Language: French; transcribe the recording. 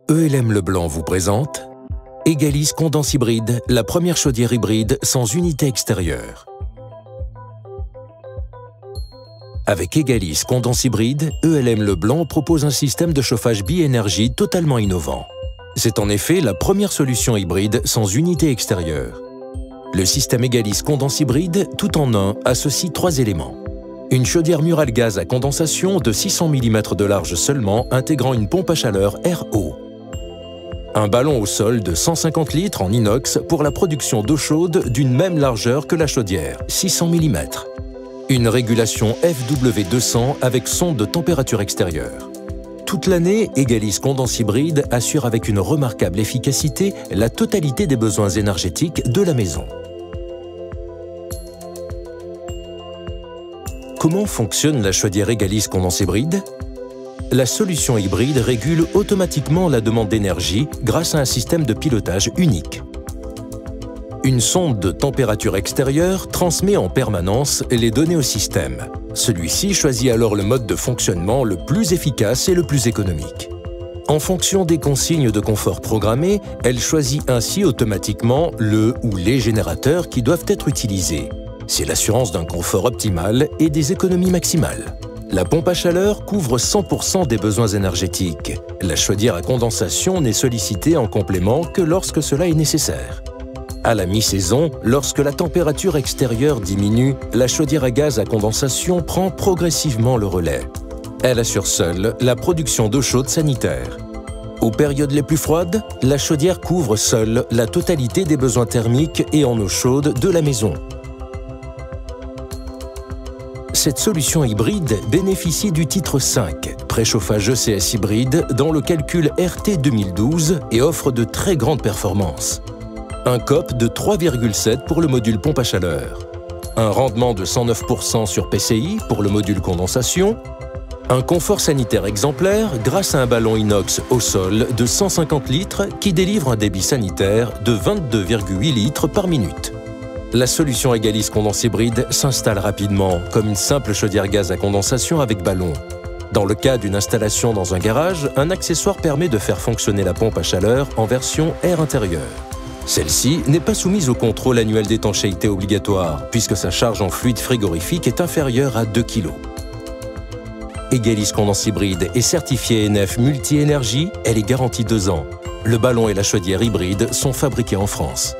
ELM Leblanc vous présente Egalis Condense Hybride, la première chaudière hybride sans unité extérieure. Avec Egalis Condense Hybride, ELM Leblanc propose un système de chauffage bi-énergie totalement innovant. C'est en effet la première solution hybride sans unité extérieure. Le système Egalis Condense Hybride, tout en un, associe 3 éléments. Une chaudière murale gaz à condensation de 600 mm de large seulement, intégrant une pompe à chaleur RO. Un ballon au sol de 150 litres en inox pour la production d'eau chaude d'une même largeur que la chaudière, 600 mm. Une régulation FW200 avec sonde de température extérieure. Toute l'année, Egalis Condense Hybride assure avec une remarquable efficacité la totalité des besoins énergétiques de la maison. Comment fonctionne la chaudière Egalis Condense Hybride? La solution hybride régule automatiquement la demande d'énergie grâce à un système de pilotage unique. Une sonde de température extérieure transmet en permanence les données au système. Celui-ci choisit alors le mode de fonctionnement le plus efficace et le plus économique. En fonction des consignes de confort programmées, elle choisit ainsi automatiquement le ou les générateurs qui doivent être utilisés. C'est l'assurance d'un confort optimal et des économies maximales. La pompe à chaleur couvre 100% des besoins énergétiques. La chaudière à condensation n'est sollicitée en complément que lorsque cela est nécessaire. À la mi-saison, lorsque la température extérieure diminue, la chaudière à gaz à condensation prend progressivement le relais. Elle assure seule la production d'eau chaude sanitaire. Aux périodes les plus froides, la chaudière couvre seule la totalité des besoins thermiques et en eau chaude de la maison. Cette solution hybride bénéficie du titre 5, préchauffage ECS hybride dans le calcul RT 2012 et offre de très grandes performances. Un COP de 3,7 pour le module pompe à chaleur, un rendement de 109% sur PCI pour le module condensation, un confort sanitaire exemplaire grâce à un ballon inox au sol de 150 litres qui délivre un débit sanitaire de 22,8 litres par minute. La solution Egalis Condense Hybride s'installe rapidement, comme une simple chaudière gaz à condensation avec ballon. Dans le cas d'une installation dans un garage, un accessoire permet de faire fonctionner la pompe à chaleur en version air intérieur. Celle-ci n'est pas soumise au contrôle annuel d'étanchéité obligatoire, puisque sa charge en fluide frigorifique est inférieure à 2 kg. Egalis Condense Hybride est certifiée ENF Multi-Énergie, elle est garantie 2 ans. Le ballon et la chaudière hybride sont fabriqués en France.